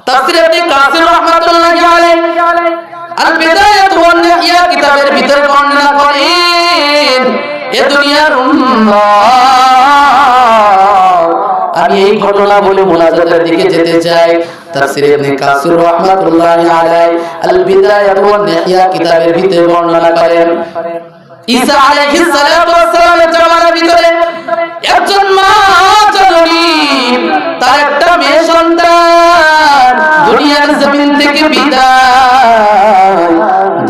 তাফসীর ইবনে কাসির রাহমাতুল্লাহি আলাইহি আল বিদায়াত ওয়ান নিহায়া কিতাবের ভিতরে বর্ণনা করেন, এ দুনিয়ার উম্মাহ, আমি এই ঘটনা বলে মুনাজাতের দিকে যেতে চাই। তাফসীর ইবনে কাসির রাহমাতুল্লাহি আলাইহি আল বিদায়াত ওয়ান নিহায়া কিতাবের ভিতরে বর্ণনা করেন, ঈসা আলাইহিস সালাতু ওয়াস সালামের জামানার ভিতরে একজন মা জননী তার একটা মেয়ে সন্তান দুনিয়ার জমিন থেকে বিদায়,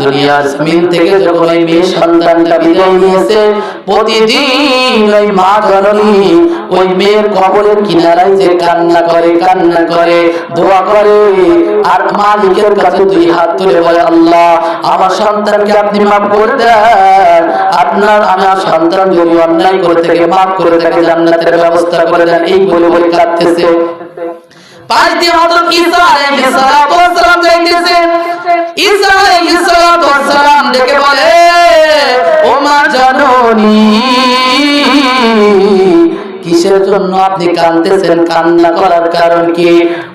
দুনিয়ার জমিন থেকে যখন এই মেয়ে সন্তানটা বিদায় নিয়েছে, প্রতিদিন ওই মা জননী ওই মেয়ের কবরের কিনারায় যে কান্না করে দোয়া করে, আর মালিকের কাছে দুই হাত তুলে বলে, আল্লাহ আমার সন্তানকে আপনি মাফ করে দেন, আমার সন্তান যদি অন্যায় করে থাকে মাফ করে থাকে, জান্নাতের ব্যবস্থা করে দেন, এই বলে বলে কাঁদতেছে। পাঁচ দিন হযরত ঈসা আলাইহিস সালাতু ওয়াস সালাম যাইতেছে। ঈসা আলাইহিস সালাতু ওয়াস সালাম ডেকে বলে, ও মা জননী, কিসের জন্য আপনি কাঁদতেছেন? কান্না করার কারণ কি?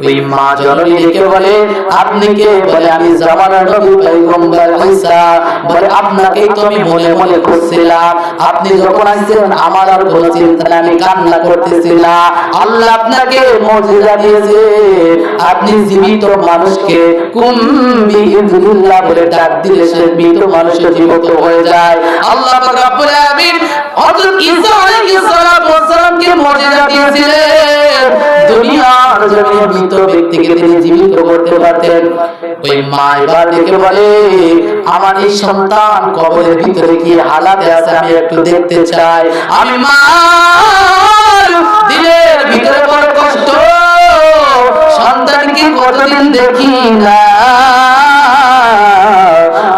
ওই মা জননী ডেকে বলে, আপনি কে? বলে, আমি জামানার নবী পয়গম্বর ঈসা। বলে, আপনাকেই তো আমি মনে মনে খুঁজছিলাম, আপনি যখন আসছেন আমার আর কোনো চিন্তা নেই, আমি কান্না করতেছি না। আল্লাহ আপনাকে মুজিজা দিয়েছে, আপনি জীবিত মানুষকে কুম বিইذনিল্লাহ বলে ডাক দিলে সে মৃত মানুষের জীবিত হয়ে যায়। আল্লাহ পাক রব্বুল আলামিন হযরত ঈসা আলাইহিস সালাতু ওয়াস সালামকে মুজিজা দিয়েছিলেন, দুনিয়ার জমিনে মৃত ব্যক্তিকে তিনি জীবিত করতে পারতেন। ওই মা এবার ডেকে বলে, আমার এই সন্তান কবরের ভিতরে কি হালাতে আছে আমি একটু দেখতে চাই। আমি মা দিলের ভিতরে বড় কষ্ট, সন্তানকে কতদিন দেখি না।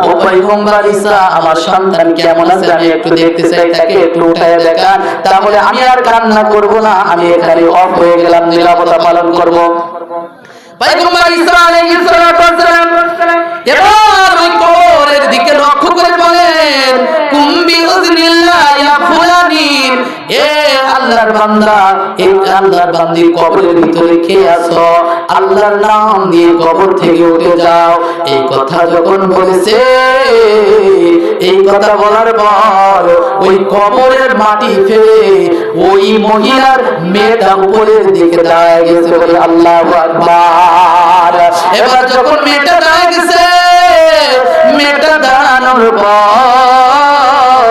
ও পয়গম্বর ঈসা, আমার সন্তান কেমন আছে আমি একটু দেখতে চাই, তাকে একটু উঠায় দেখান, তাহলে আমি আর কান্না করব না, আমি এখানে অফ হয়ে গেলাম, নিরাপত্তা পালন করব। পয়গম্বর ঈসা আলাইহিস সালাতু ওয়াস সালাম এবার ওই কবরের দিকে লক্ষ্য করে বলেন, কুম বিইذনিল্লাহ ইয়া ফুলানি, এ আল্লাহর বান্দা, এই আল্লাহর বান্দির কবরের ভিতরে কে আছো, আল্লাহর নাম নিয়ে কবর থেকে উঠে যাও। এই কথা যখন বলেছে, এই কথা বলার পর ওই কবরের মাটি ফেলে ওই মহিলার মেয়েটা উপরের দিকে দাঁড়ায় গেছে, বলে আল্লাহু আকবার। এবার যখন মেয়েটা দাঁড়ায় গেছে, মেয়েটা দাঁড়ানোর পর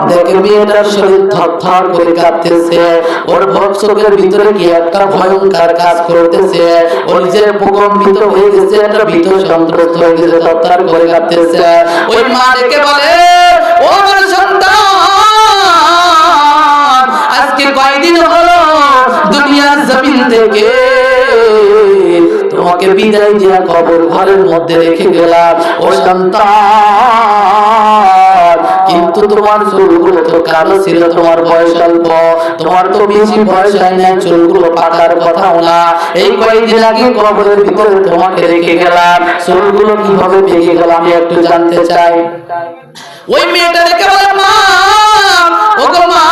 দেখে মেয়েটার শরীর থরথর করে কাঁপতেছে, ওর চোখের ভিতরে কি একটা ভয়ঙ্কর কাজ করতেছে, ওর নিজের প্রকম্পিত হয়ে গেছে, একটা ভীত সন্ত্রস্ত হয়ে গেছে, থরথর করে কাঁপতেছে। ওই মা ডেকে বলে, ও আমার সন্তান, আজকে কয়দিন হলো দুনিয়ার জমিন থেকে তোমাকে বিদায় দিয়া কবর ঘরের মধ্যে রেখে গেলাম। ও সন্তান, কিন্তু তোমার চুলগুলো তো কালো ছিল, তোমার বয়স অল্প, তোমার তো বেশি বয়স হয় না, চুলগুলো পাকার কথাও না। এই কয়েকদিন আগে কবরের ভিতরে তোমাকে রেখে গেলাম, চুলগুলো কিভাবে পেকে গেল আমি একটু জানতে চাই। ওই মেয়েটা দেখে বলে, মা, ও গো মা,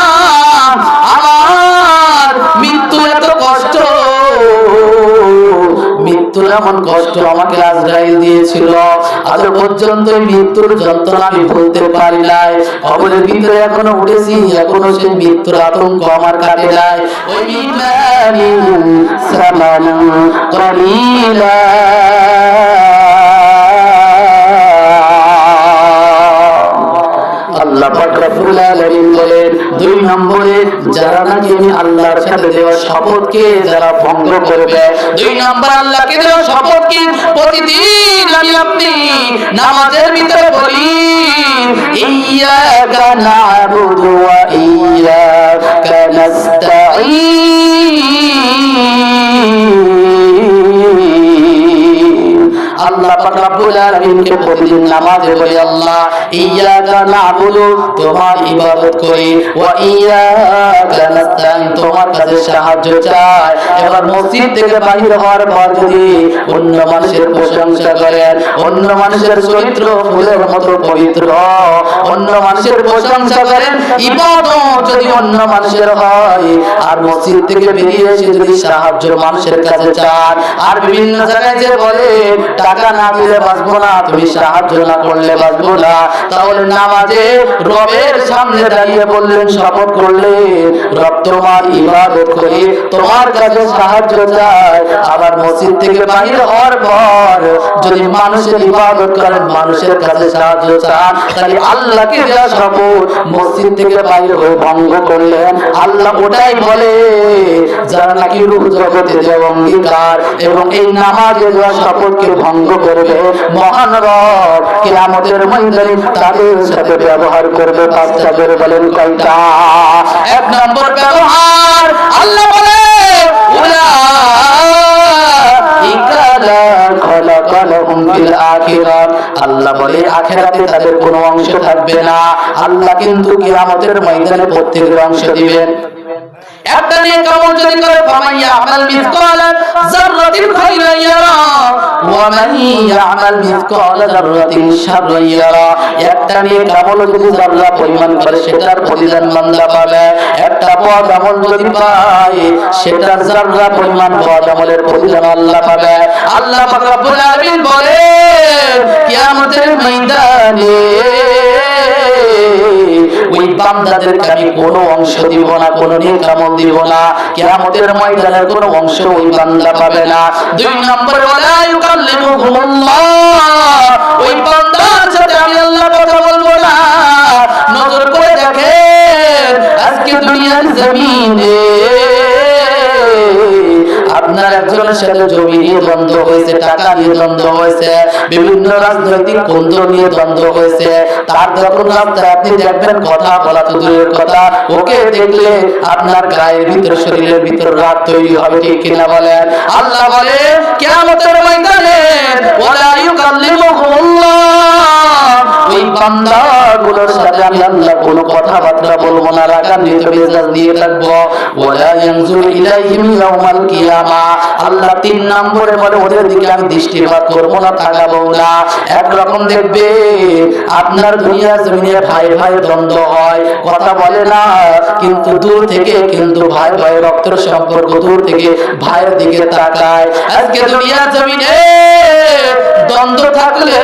আমার মৃত্যু এত কষ্ট, মৃত্যুর এমন কষ্ট আমাকে আজরাইল দিয়েছিল, আজ পর্যন্ত মৃত্যুর যন্ত্রণা আমি ভুলতে পারি নাই। কবরের ভিতরে এখনো উঠেছি, এখনো সেই মৃত্যুর আতঙ্ক আমার কাটে নাই। ওই মিমানি সামানু কলিলা, আল্লাহ পাক রব্বুল আলামিন বলেন, দুই নম্বরে যারা নাকি আল্লাহর সাথে দেওয়া শপথকে যারা ভঙ্গ করবে, দুই নম্বর আল্লাহকে দেওয়া শপথকে প্রতিদিন আমি আপনি নামাজের ভিতরে বলি, ইয়্যাকা না'বুদু ওয়া ইয়্যাকা নাস্তাঈন। আল্লাহ পাক রব্বুল আলামিনকে প্রতিদিন নামাজে বলি, আল্লাহ ইয়াকা নাবুদু তোমার ইবাদত করি, ওয়া ইয়াকা নাস্তাইন তোমার কাছে সাহায্য চাই। এবার মসজিদ থেকে বাহির হওয়ার পর যদি অন্য মানুষের প্রশংসা করেন, অন্য মানুষের চরিত্র ফুলের মতো পবিত্র, অন্য মানুষের প্রশংসা করেন, ইবাদত যদি অন্য মানুষের হয়, আর মসজিদ থেকে বেরিয়ে এসে যদি সাহায্য মানুষের কাছে চান, আর বিভিন্ন জায়গায় যে বলে টাকা না দিলে বাঁচবো না, তুমি সাহায্য না করলে বাঁচবো না, তাহলে নামাজে রবের সামনে দাঁড়িয়ে বললেন, শপথ করলে রব তোমার ইবাদত করি, তোমার কাছে সাহায্য চাই। আবার মসজিদ থেকে বাহির হওয়ার পর যদি মানুষের ইবাদত করেন, মানুষের কাছে সাহায্য চান, তাহলে আল্লাহকে দেওয়া শপথ মসজিদ থেকে বাহির হয়ে ভঙ্গ করলেন। আল্লাহ ওটাই বলে যারা নাকি রূহ জগতে দেওয়া অঙ্গীকার এবং এই নামাজে দেওয়া শপথকে ভঙ্গ করবে, মহান রব কিয়ামতের ময়দানে তাদের সাথে ব্যবহার করবে। পাঁচটা করে বলেন কয়টা? এক নম্বর ব্যবহার, আল্লাহ বলে আল্লাহ বলে আখিরাতে তাদের কোনো অংশ থাকবে না। আল্লাহ কিন্তু কিয়ামতের ময়দানে প্রত্যেকের অংশ দিবেন। একটা নেক আমল যদি করে, ফামাইয়া আমাল মিসকাল যাররাতিন খায়রান ইয়ারা ওয়া মান ইয়ামাল মিসকাল যাররাতিন শাররান ইয়ারা। একটা নেক আমল যদি যারা পরিমাণ করে সেটার প্রতিদান বান্দা পাবে, একটা বদ আমল যদি পায় সেটার যারা পরিমাণ বদ আমলের প্রতিদান আল্লাহ পাবে। আল্লাহ পাক রব্বুল আলামিন বলে কিয়ামতের ময়দানে ওই বান্দাদেরকে আমি কোনো অংশ দিব না, কোনো নেক আমল দিব না, কিয়ামতের ময়দানের কোনো অংশ ওই বান্দা পাবে না। দুই নম্বরে ওয়ালা ইউকাল্লিমুহুমুল্লাহ, ওই বান্দার সাথে আমি আল্লাহ কথা বলবো না। নজর করে দেখেন আজকে দুনিয়ার জমিনে আপনার একজনের সাথে জমি নিয়ে দ্বন্দ্ব হয়েছে, টাকা নিয়ে দ্বন্দ্ব হয়েছে, বিভিন্ন রাজনৈতিক কেন্দ্র নিয়ে দ্বন্দ্ব হয়েছে, তার যখন রাস্তায় আপনি দেখবেন কথা বলা তো দূরের কথা, ওকে দেখলে আপনার গায়ের ভিতর শরীরের ভিতর রাগ তৈরি হবে, ঠিক কিনা বলেন? আল্লাহ বলে কিয়ামতের ময়দানে ওয়ালা ইউকাল্লিমুহুমুল্লাহ, ওই বান্দাগুলোর সাথে আমি আল্লাহ কোনো কথাবার্তা বলবো না, রাগান্বিত মেজাজ দিয়ে থাকবো। ওয়ালা ইয়ানজুরু ইলাইহিম ইয়াউমাল কিয়ামা, আল্লাহ তিন নম্বরে বলে ওদের দিকে আমি দৃষ্টিপাত করবো না, তাকাবো না। একরকম দেখবে আপনার দুনিয়া জমিনে ভাই ভাই দ্বন্দ্ব হয়, কথা বলে না, কিন্তু দূর থেকে কিন্তু ভাই ভাই রক্তের সম্পর্ক, দূর থেকে ভাইয়ের দিকে তাকায়। আজকে দুনিয়া জমিনে দ্বন্দ্ব থাকলে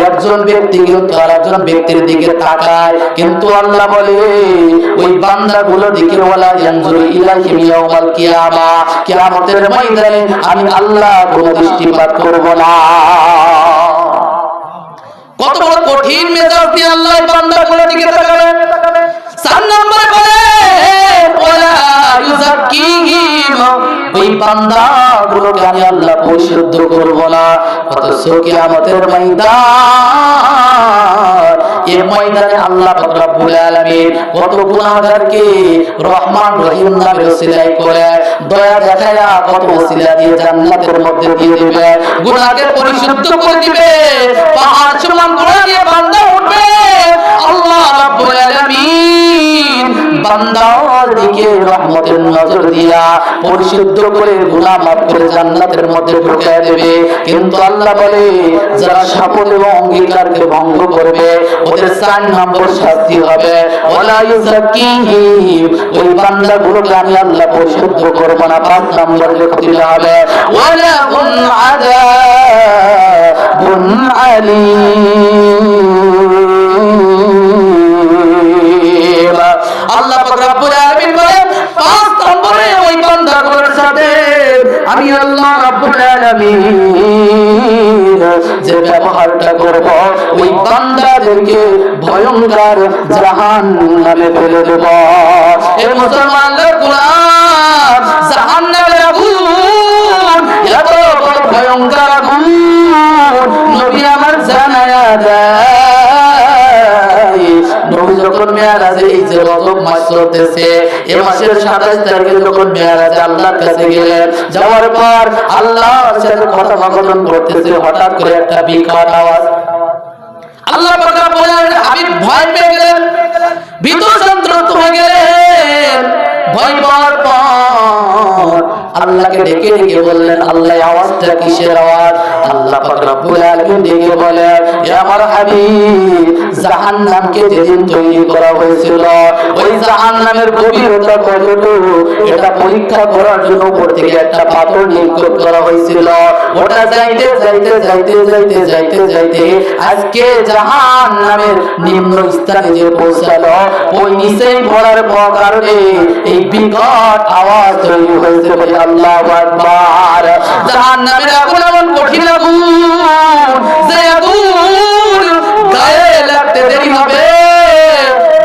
একজন ব্যক্তি কিন্তু আরেকজন ব্যক্তির দিকে তাকায়, কিন্তু আল্লাহ বলে ওই বান্দাগুলোর দিকে ওয়ালা ইয়ানজুরু ইলাইহিম ইয়াউমাল কিয়ামা, কিয়ামতের ময়দানে আমি আল্লাহ কোনো দৃষ্টিপাত করব না। কত বড় কঠিন মেজাজ দিয়ে আল্লাহ বান্দাগুলোর দিকে তাকাবেন। 4 নম্বরে বলে ওয়ালা ইউযাক্কিহিম, ওই বান্দাগুলোকে আমি আল্লাহ পরিশুদ্ধ করব না। অথচ কিয়ামতের ময়দান, এই ময়দানে আল্লাহ পাক রব্বুল আলামিন কত গুনাহগারকে রহমান রহিম নামের ওসিলায় করে দয়া দেখায়া কত ওসিলা দিয়ে জান্নাতের মধ্যে দিয়ে দিবে, গুনাহকে পরিশুদ্ধ করে দিবে, পাহাড় সমান গুনাহ দিয়ে বান্দা উঠবে। আল্লাহ রাব্বুল আলামিন বান্দার দিকে রহমতের নজর দিয়া পরিশুদ্ধ করে গুনাহ মাফ করে জান্নাতের মধ্যে ঢুকিয়ে দেবে। কিন্তু আল্লাহ বলে যারা শপথ এবং অঙ্গীকারকে ভঙ্গ করবে ওদের 4 নম্বর শাস্তি হবে ওয়ালা ইউযাক্কিহিম, ওই বান্দাগুলোকে আমি আল্লাহ পরিশুদ্ধ করব না। 5 নম্বর লিখতে হবে ওয়ালা হুম আযাবুন আলীম। আল্লাহ পাক রব্বুল আলামিন বলেন 5 নম্বরে ওই বান্দাগুলোর সাথে আমি আল্লাহ রব্বুল আলামিন যে ব্যবহারটা করব ওই বান্দাদেরকে ভয়ঙ্কর জাহান্নামে ফেলে দেব। এই মুসলমানদের গোলাম জাহান্নামের আগুন এত বড় ভয়ঙ্কর আগুন নবী আমার জানায়া দেয়। নবী যখন মেরাজে এই যে রজব মাস চলতেছে, এই মাসের 27 তারিখে যখন মেরাজে আল্লাহর কাছে গেলেন, যাওয়ার পর আল্লাহর সাথে কথোপকথন করতেছে, হঠাৎ করে একটা বিকট আওয়াজ, আল্লাহ পাক রব্বুল আলামিন হাবিব ভয় পেয়ে গেলেন, ভীত সন্ত্রস্ত হয়ে গেলেন। ভয় পাওয়ার পর আল্লাহকে ডেকে ডেকে বললেন, আল্লাহ আওয়াজটা কিসের আওয়াজ? আল্লাহ পাক রব্বুল আলামিন ডেকে বলেন, হে আমার হাবিব, জাহান্নামকে যেদিন তৈরি করা হয়েছিল ওই জাহান্নামের গভীরতা কতটুকু এটা পরীক্ষা করার জন্য উপর থেকে একটা পাথর নিক্ষেপ করা হয়েছিল। ওটা যাইতে যাইতে যাইতে যাইতে যাইতে যাইতে আজকে জাহান্নামের নিম্ন স্থানে যে পৌঁছালো, ওই নিচেই পড়ার কারণে এই বিকট আওয়াজ তৈরি হয়েছে। বলে আল্লাহু আকবার। জাহান্নামের আগুন এমন কঠিন আগুন যে আগুন গায়ে লাগতে দেরি হবে,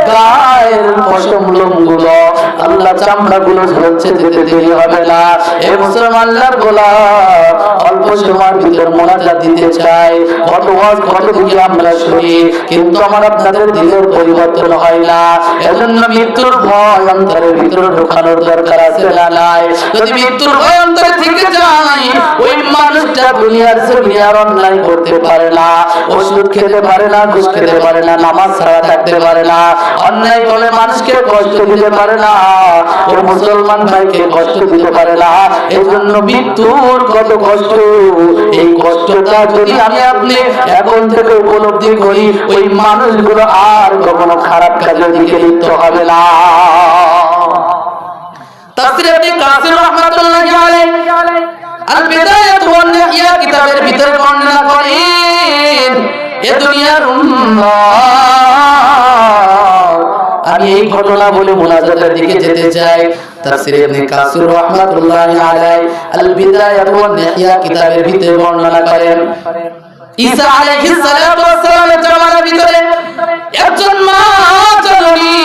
গায়ের পশম লোমগুলো, আল্লাহ চামড়াগুলো ঝরছে, যেতে দেরি হবে না। এ মুসলমানদের গোলাম, অল্প সময়ের ভিতর মোনাজাত দিতে চাই, কত ওয়াজ কত দিকে আমরা শুনি, কিন্তু আমার আপনাদের দিলের পরিবর্তন হয় না। এজন্য মৃত্যুর ভয় অন্তরের ভিতরে ঢোকানোর দরকার আছে না নাই? যদি মৃত্যুর ভয় অন্তরে থেকে যায়, ওই মানুষটা দুনিয়ার জমিনে আর অন্যায় করতে পারে না, ওষুধ খেতে পারে না, ঘুষ খেতে পারে না, নামাজ ছাড়া থাকতে পারে না, অন্যায় করে মানুষকে কষ্ট দিতে পারে না, ওর মুসলমান ভাইকে কষ্ট দিতে পারে না। এই জন্য মৃত্যুর কত কষ্ট, এই কষ্টটা যদি আমি আপনি এখন থেকে উপলব্ধি করি, ওই মানুষগুলো আর কখনো খারাপ কাজের দিকে লিপ্ত হবে না। তাফসীর ইবনে কাসির রাহমাতুল্লাহি আলাইহি আল বিদায়াতু ওয়ান নিহয়া কিতাবের ভিতরে বর্ণনা করেন, এ দুনিয়ার উম্মাহ, আমি এই ঘটনা বলে মুনাজাতের দিকে যেতে চাই। তাফসীর ইবনে কাসির রাহমাতুল্লাহি আলাইহি আল বিদায়াতু ওয়ান নিহয়া কিতাবের ভিতরে বর্ণনা করেন, ঈসা আলাইহিস সালাতু ওয়াস সালামের জামানার ভিতরে একজন মা জননী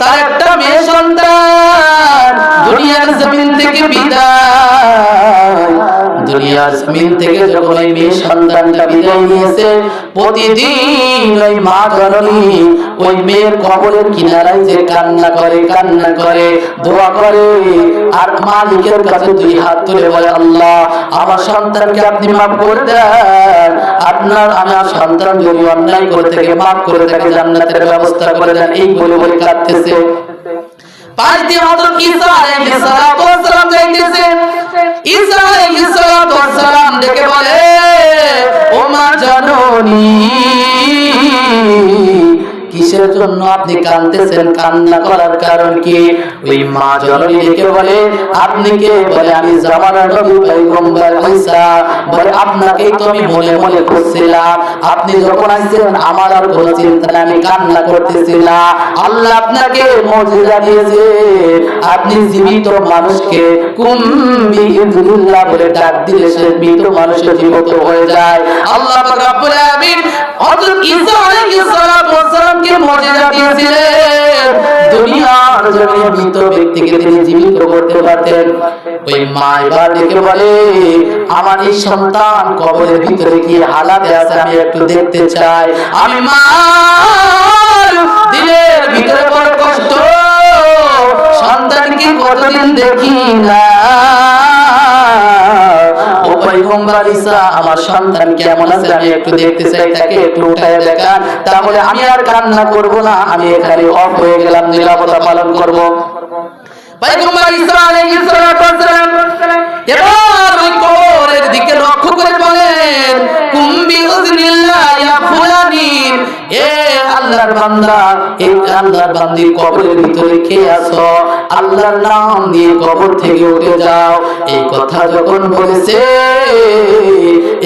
তার একটা মেয়ে সন্তান দুনিয়ার জমিন থেকে বিদায়, দুনিয়ার জমিন থেকে যখন এই মেয়ে সন্তানটা বিদায় নিয়েছে, প্রতিদিন ওই মা জননী ওই মেয়ের কবরের কিনারায় যে কান্না করে দোয়া করে, আর মালিকের কাছে দুই হাত তুলে বলে, আল্লাহ আমার সন্তানকে আপনি মাফ করে দেন, আমার সন্তান যদি অন্যায় করে থাকে মাফ করে থাকে, জান্নাতের ব্যবস্থা করে দেন, এই বলে বলে কাঁদতেছে। পাঁচ দিন হযরত ঈসা আলাইহিস সালাতু ওয়াস সালাম যাইতেছে। ঈসা আলাইহিস সালাতু ওয়াস সালাম ডেকে বলে, ও মা জননী, কিসের জন্য আপনি কাঁদতেছেন? কান্না করার কারণ কি? ওই মা জননী ডেকে বলে, আপনি কে? বলে, আমি জামানার নবী পয়গম্বর ঈসা। বলে, আপনাকেই তো আমি মনে মনে খুঁজছিলাম, আপনি যখন আসছেন আমার আর কোনো চিন্তা নেই, আমি কান্না করতেছি না। আল্লাহ আপনাকে মুজিজা দিয়েছে, আপনি জীবিত মানুষকে কুম্বি ইযনিল্লাহ বলে ডাক দিলে সে মৃত মানুষের জীবিত হয়ে যায়। আল্লাহ পাক রব্বুল আলামিন হযরত ঈসা আলাইহিস সালাতু ওয়াস সালামকে মুজিজা দিয়েছিলেন, দুনিয়ার জমিনে মৃত ব্যক্তিকে তিনি জীবিত করতে পারতেন। ওই মা এবার ডেকে বলে, আমার এই সন্তান কবরের ভিতরে কি হালাতে আছে আমি একটু দেখতে চাই। আমি মা দিলের ভিতরে বড় কষ্ট, সন্তানকে কতদিন দেখি না, ও পয়গম্বর ঈসা আমার সন্তান কেমন আছে আমি একটু দেখতে চাই, তাকে একটু উঠায় দেখান, তাহলে আমি আর কান্না করব না, আমি এখানে অফ হয়ে গেলাম, নিরাপত্তা পালন করব। পয়গম্বর ঈসা আলাইহিস সালাতু ওয়াস সালাম এবার ওই কবরের দিকে লক্ষ্য করে বলেন, কুম্বি উযনিল্লাহ ইয়া ফুলানি, এ আল্লাহর বান্দা, এই আল্লাহর বান্দির কবরের ভিতরে কে আছো, আল্লাহর নাম নিয়ে কবর থেকে উঠে যাও। এই কথা যখন বলেছে,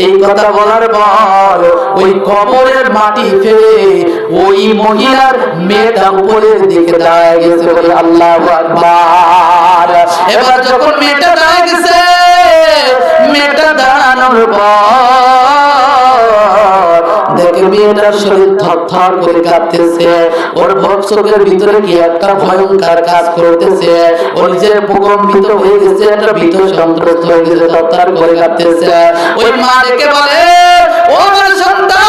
এই কথা বলার পর ওই কবরের মাটি ফেলে ওই মহিলার মেয়েটা উপরের দিকে দাঁড়ায় গেছে। বলে আল্লাহু আকবার। এবার যখন মেয়েটা দাঁড়ায় গেছে, মেয়েটা দাঁড়ানোর পর দেখে মেয়েটার শরীর থরথর করে কাঁপতেছে, ওর চোখের ভিতরে কি একটা ভয়ঙ্কর কাজ করতেছে, ওর যে প্রকম্পিত হয়ে গেছে, একটা ভীত সন্ত্রস্ত হয়ে গেছে, থরথর করে কাঁপতেছে। ওই মা ডেকে বলে, ও আমার সন্তান,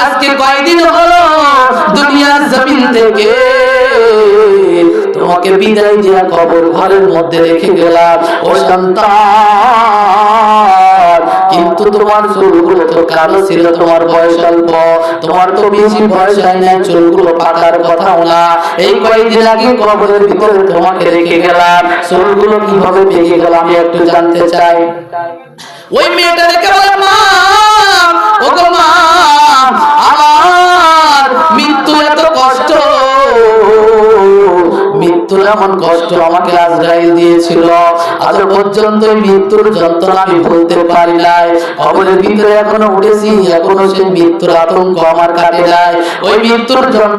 আজকে কয়দিন হলো দুনিয়ার জমিন থেকে তোমাকে বিদায় দিয়া কবর ঘরের মধ্যে রেখে গেলাম। ও সন্তান, কিন্তু তোমার চুলগুলো তো কালো ছিল, তোমার বয়স অল্প, তোমার তো বেশি বয়স হয় না, চুলগুলো পাকার কথাও না। এই কয়েকদিন আগে কবরের ভিতরে তোমাকে রেখে গেলাম, চুলগুলো কিভাবে পেকে গেল আমি একটু জানতে চাই। ওই মেয়েটা রেখে বলে, মা, ওগো মা, আমার মৃত্যু এত কষ্ট, মৃত্যুর এমন কষ্ট আমাকে আজরাইল দিয়েছিল, আজ পর্যন্ত মৃত্যুর যন্ত্রণা আমি ভুলতে পারি নাই। কবরের ভিতরে এখনো উঠেছি, এখনো সেই মৃত্যুর আতঙ্ক আমার কাটে নাই। ওই মৃত্যুর যন্ত্রণা